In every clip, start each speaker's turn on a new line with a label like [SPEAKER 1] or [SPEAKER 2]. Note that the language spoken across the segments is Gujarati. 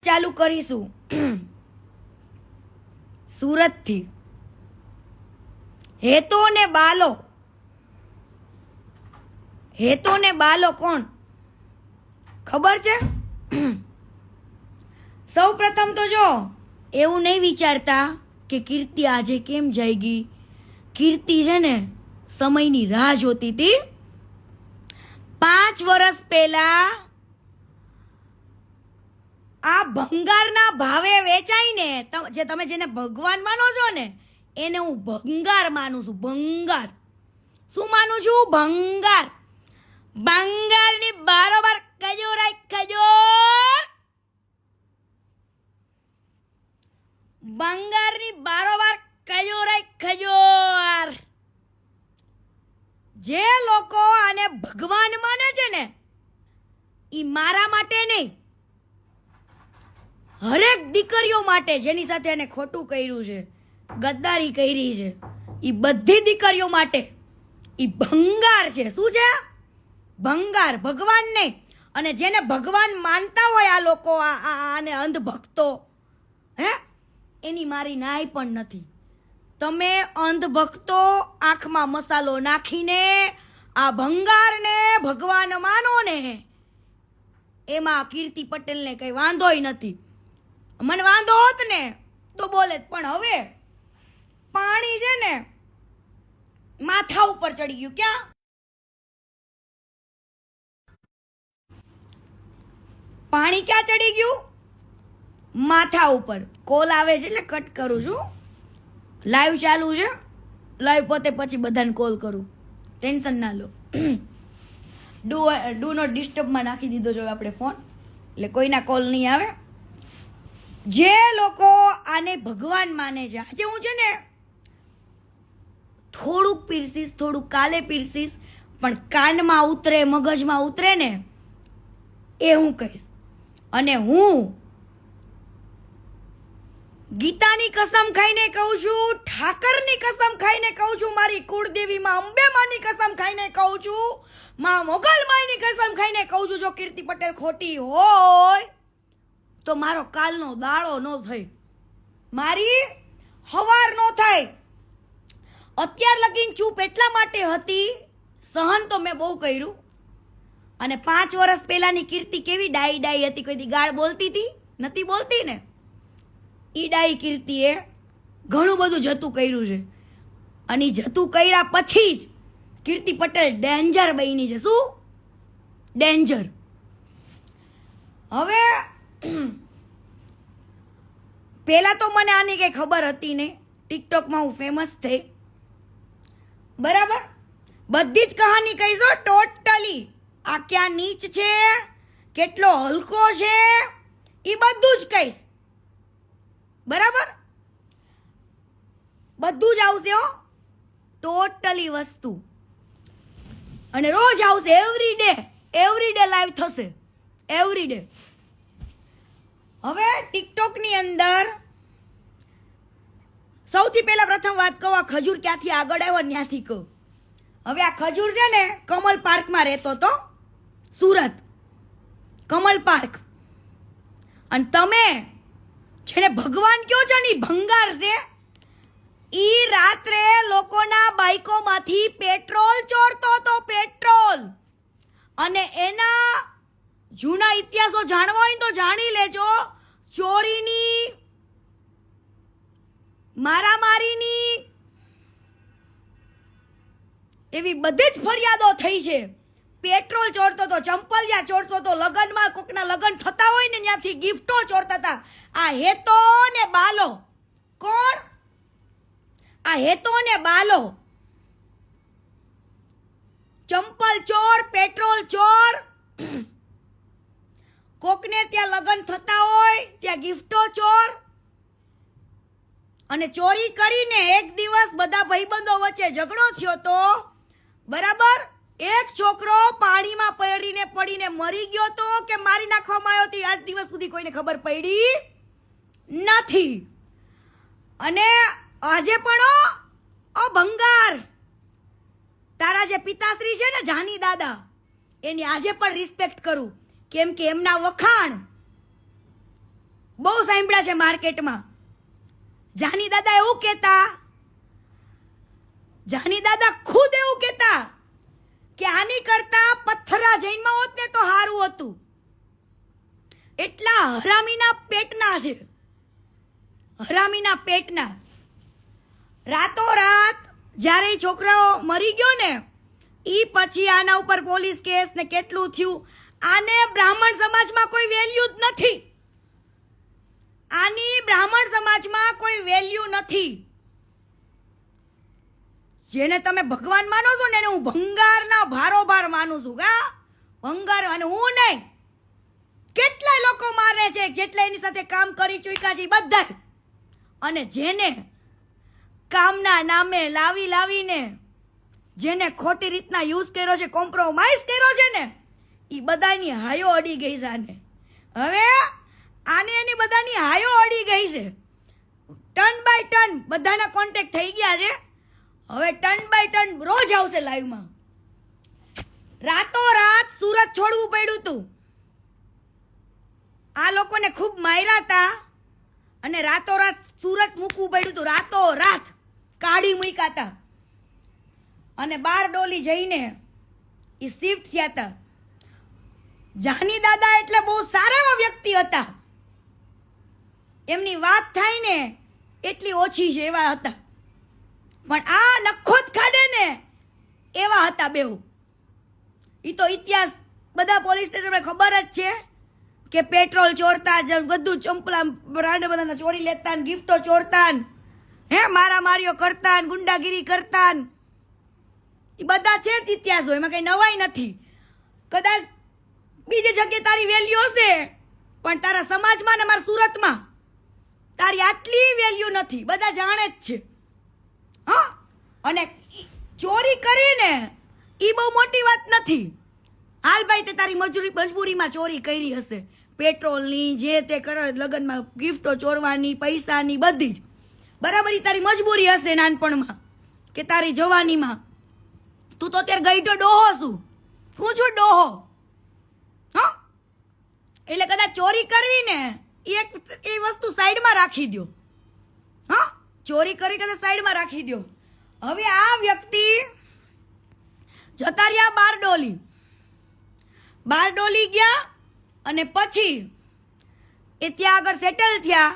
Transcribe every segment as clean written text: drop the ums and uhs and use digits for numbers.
[SPEAKER 1] ચાલુ કરીશું સુરત થી। હેતો ને બાલો કોણ ખબર છે? સૌ પ્રથમ તો જો એવું નહીં વિચારતા કે કીર્તિ આજે કેમ જાગી। કીર્તિ છે ને સમયની રાહ જોતી હતી। 5 વર્ષ પહેલા આ ભંગારના ભાવે વેચાય ને, જે તમે જેને ભગવાન માનો છો ને એને હું ભંગાર માનું છું। ભંગાર શું માનું છું? ભંગાર। ભંગારની બારોબાર ખજૂર ખજૂર, ભંગારની બારોબાર ખજૂર ખજૂર। જે લોકો આને ભગવાન માને છે ને ઈ મારા માટે નહીં, હરેક દીકરીઓ માટે જેની સાથે એને ખોટું કર્યું છે, ગદ્દારી કરી છે, ઈ બધી દીકરીઓ માટે ઈ ભંગાર છે। શું છે? ભંગાર, ભગવાન નહીં। અને જેને ભગવાન માનતા હોય આ લોકો, આને અંધ ભક્તો, હે એની મારી નાય પણ નથી। તમે અંધ ભક્તો આંખમાં મસાલો નાખીને આ ભંગારને ભગવાન માનો ને, એમાં કીર્તિ પટેલને કઈ વાંધોય નથી। મને વાંધો હોત ને તો બોલે, પણ હવે પાણી છે ને માથા ઉપર ચડી ગયું। ક્યાં? પાણી ક્યાં ચડી ગયું? માથા ઉપર। કોલ આવે છે એટલે કટ કરું છું। લાઈવ ચાલુ છે, લાઈવ પોતે પછી બધાને કોલ કરું, ટેન્શન ના લો। ડુ નોટ ડિસ્ટર્બમાં નાખી દીધો જો આપણે ફોન, એટલે કોઈના કોલ નહીં આવે। જે લોકો આને ભગવાન માને છે, આજે હું છે ને થોડુંક પીરસીશ, થોડુંક કાલે પીરસીશ, પણ કાનમાં ઉતરે, મગજમાં ઉતરે ને એ હું કહીશ। અને હું ગીતાની કસમ ખાઈને કહું છું, ઠાકરની કસમ ખાઈને કહું છું, મારી કુળદેવી માં અંબે માની કસમ ખાઈને કહું છું, માં મોગલમાઈની કસમ ખાઈને કહું છું, જો કીર્તિ પટેલ ખોટી હોય તો મારો કાલનો દાડો ન થાય, મારી હવાર ન થાય। અત્યાર લગીન ચૂપ એટલા માટે હતી, સહન તો મેં બહુ કર્યું। અને 5 વર્ષ પહેલાની કીર્તિ કેવી ડાઈ હતી, કોઈ દી ગાળ બોલતી હતી? નથી બોલતી ને। ઈ ડાઈ કીર્તિએ ઘણું બધું જતું કર્યું છે, અને જતું કર્યા પછી જ કીર્તિ પટેલ ડેન્જર બની છે। શું? ડેન્જર। હવે પેલા તો મને આની કઈ ખબર હતી નહીં, ટિકટોકમાં હું ફેમસ થઈ, બરાબર? બધી જ કહાની કહીશો ટોટલી, આ ક્યાં નીચ છે, કેટલો હલકો છે, એ બધું જ કહીશ, બરાબર? બધું જ આવશે હો, ટોટલી વસ્તુ। અને રોજ આવશે, એવરી ડે લાઈવ થશે, એવરી ડે। હવે ટિકટોક ની અંદર સૌથી પહેલા પ્રથમ વાત કહું, આ ખજૂર ક્યાંથી આગળ આવ્યો ત્યાંથી કહું। હવે આ ખજૂર છે ને કમલ પાર્કમાં રહેતો હતો, સુરત કમલ પાર્ક। અને તમે જેને ભગવાન કયો છો ને ભંગાર છે, ઈ રાત્રે લોકોના બાઈકોમાંથી પેટ્રોલ ચોરતો હતો, પેટ્રોલ। અને એના જૂના ઇતિહાસો જાણવા હોય તો જાણી લેજો, ચોરીની, મારામારીની, એવી બધી જ ફરિયાદો થઈ છે। પેટ્રોલ ચોરતો હતો, ચંપલિયા ચોરતો હતો, લગનમાં કોકના લગન થતા હોય ને ત્યાંથી ગિફ્ટો ચોરતા હતા। આ હેતો ને બાલો કોણ? આ હેતો ને બાલો, ચંપલ ચોર, પેટ્રોલ ચોર, કોકને ત્યાં લગન થતા હોય ત્યાં ગિફ્ટો ચોર। અને ચોરી કરીને એક દિવસ બધા ભાઈબંધો વચ્ચે ઝઘડો થયો તો, બરાબર? એક છોકરો પાણીમાં પડીને મરી ગયો તો કે મારી નાખવામાં આવ્યો તો આજ દિવસ સુધી કોઈને ખબર પડી નથી। અને આજે પણ ભંગાર, તારા જે પિતાશ્રી છે ને જાની દાદા, એની આજે પણ રિસ્પેક્ટ કરું, કેમ કે એમના વખાણ બહુ સાંભળ્યા છે માર્કેટમાં. જાની દાદા એવું કહેતા, જાની દાદા ખુદ એવું કહેતા કે આની કરતા પથ્થરા જૈનમાં હોત ને તો સારું હતું. એટલા હરામીના પેટના છે, હરામીના પેટના. રાતોરાત જ્યારે છોકરાઓ મરી ગયો ને ઈ પછી આના ઉપર પોલીસ કેસ ને કેટલું થયું. આને બ્રાહ્મણ સમાજમાં કોઈ વેલ્યુ જ નથી. આની બ્રાહ્મણ સમાજમાં કોઈ વેલ્યુ નથી. જેને તમે ભગવાન માનો છો ને એને હું ભંગારના ભારોભાર માનું છું. ભંગાર, અને હું નહીં, કેટલાય લોકો મારે છે જેટલા એની સાથે કામ કરી ચૂક્યા છે બધા. અને જેને કામના નામે લાવીને જેને ખોટી રીતના યુઝ કર્યો છે, કોમ્પ્રોમાઇઝ કર્યો છે ને, એ બધાની હાયો અડી ગઈ છે. હવે આને એની બધાની હાયો અડી ગઈ છે. ટર્ન બાય ટર્ન બધાના કોન્ટેક્ટ થઈ ગયા છે. હવે ટર્ન બાય ટર્ન રોજ આવશે લાઈવમાં. રાતોરાત સુરત છોડવું પડ્યું હતું. આ લોકોને ખૂબ માર્યા હતા અને રાતોરાત સુરત મૂકવું પડ્યું હતું. રાતોરાત કાઢી મૂક્યા હતા અને બારડોલી જઈને એ શિફ્ટ થયા હતા. જાની દાદા એટલે બહુ સારા એવા વ્યક્તિ હતા. એમની વાત થાય ને એટલી ઓછી છે એવા હતા. પણ આ નખોત ખાડે ને એવા હતા બેઉ. ઈ તો ઇતિહાસ બધા પોલીસ સ્ટેશન ખબર જ છે કે પેટ્રોલ ચોરતા, બધું ચંપલા બ્રાન્ડ બધાના ચોરી લેતા, ગિફ્ટો ચોરતા, મારા મારીઓ કરતા, ગુંડાગીરી કરતા. એ બધા છે જ ઇતિહાસો, એમાં કઈ નવાઈ નથી. કદાચ બીજી જગ્યાએ તારી વેલ્યુ હશે પણ તારા સમાજમાં ને મારા સુરતમાં તારી આટલી વેલ્યુ નથી. બધા જાણે જ છે. હા, અને ચોરી કરીને ઈ બહુ મોટી વાત નથી. હાલ ભાઈ તે તારી મજબૂરીમાં ચોરી કરી હશે, પેટ્રોલની જે તે કરો, લગ્નમાં ગિફ્ટો ચોરવાની, પૈસાની, બધી જ બરાબર. ઈ તારી મજબૂરી હશે નાનપણમાં કે તારી જવાનીમાં. તું તો અત્યારે ગઈઢો ડોહો છું, હું છું ડોહો. હા, એટલે કદાચ ચોરી કરવી ને એ વસ્તુ સાઈડમાં રાખી દો. હા, ચોરી કરી કદાચ સાઈડમાં રાખી દો. હવે આ વ્યક્તિ જતા રહ્યા બારડોલી ગયા અને પછી એ ત્યાં આગળ સેટલ થયા.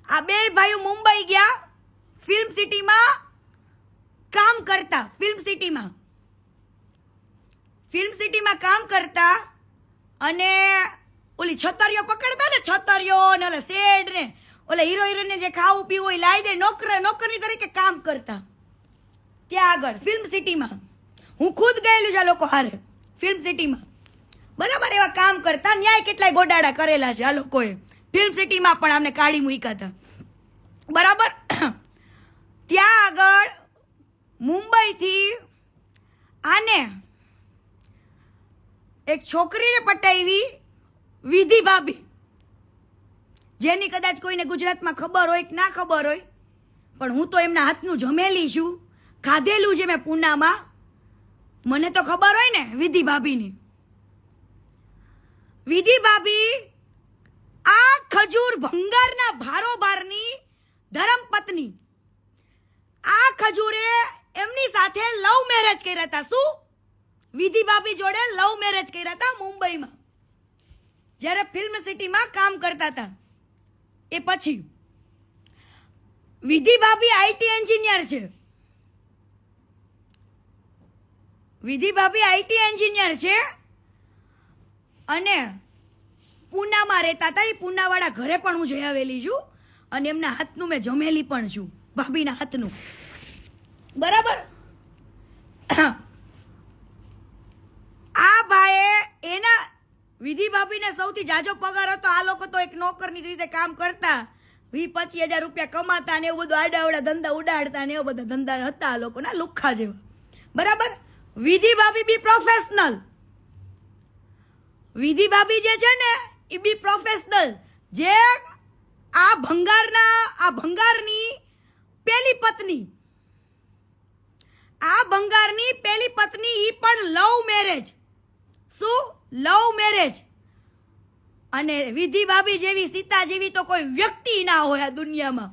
[SPEAKER 1] આ બે ભાઈઓ મુંબઈ ગયા ફિલ્મ સિટીમાં કામ કરતા. ફિલ્મ સિટીમાં કામ કરતા અને ઓલી છતરીઓ પકડતા ને, છતરીઓ ને ઓલા શેડ ને ઓલા હીરો હિરોઈન જે ખાવું પીવું હોય લાવી દે, નોકરી તરીકે કામ કરતા ત્યાં આગળ ફિલ્મ સિટીમાં. હું ખુદ ગયેલું છે આ લોકો હારે ફિલ્મ સિટીમાં. બરાબર, એવા કામ કરતા. ન્યાય કેટલાય ગોડાડા કરેલા છે આ લોકોએ. ફિલ્મ સિટીમાં પણ અમને કાઢી મૂક્યા હતા. બરાબર, ત્યાં આગળ મુંબઈથી આને એક છોકરીને પટાવી, વિધિ ભાભી, જેની કદાચ કોઈને ગુજરાતમાં ખબર હોય કે ના ખબર હોય, પણ હું તો એમના હાથનું જમેલી છું, ખાધેલું છે મેં પૂનામાં, મને તો ખબર હોય ને વિધિ ભાભીની. વિધિ ભાભી આ ખજૂર ભંગારના ભારોભારની ધર્મપત્ની. આ ખજૂરે એમની સાથે લવ મેરેજ કર્યા હતા. શું? વિધિ ભાભી જોડે લવ મેરેજ કર્યા હતા મુંબઈમાં, જ્યારે ફિલ્મ સિટીમાં કામ કરતા હતા. એ પછી વિધિ ભાભી આઈટી એન્જિનિયર છે. વિધિ ભાભી આઈટી એન્જિનિયર છે અને પૂનામાં રહેતા હતા. એ પૂનાવાળા ઘરે પણ હું જઈ આવેલી છું અને એમના હાથનું મેં જમેલી પણ છું, ભાભીના હાથનું. બરાબર, આ ભાઈએ એના વિધિ ભાભીને સૌથી જાજો પગાર હતો. આ લોકો તો એક નોકરની રીતે કામ કરતા, 20-25 હજાર રૂપિયા કમાતા ને એવું બધું આડાવડા ધંધા ઉડાડતા ને એવા બધા ધંધા હતા આ લોકોના, લુખ્ખા જેવા. બરાબર, વિધિ ભાભી બી પ્રોફેશનલ. વિધિ ભાભી જે છે ને એ બી પ્રોફેશનલ. જે આ ભંગારની પેલી પત્ની, આ ભંગારની પેલી પત્ની ઈ પણ લવ મેરેજ. શું? Love marriage. અને વિધિ ભાભી જેવી સીતા જેવી તો કોઈ વ્યક્તિ ના હોય આ દુનિયામાં.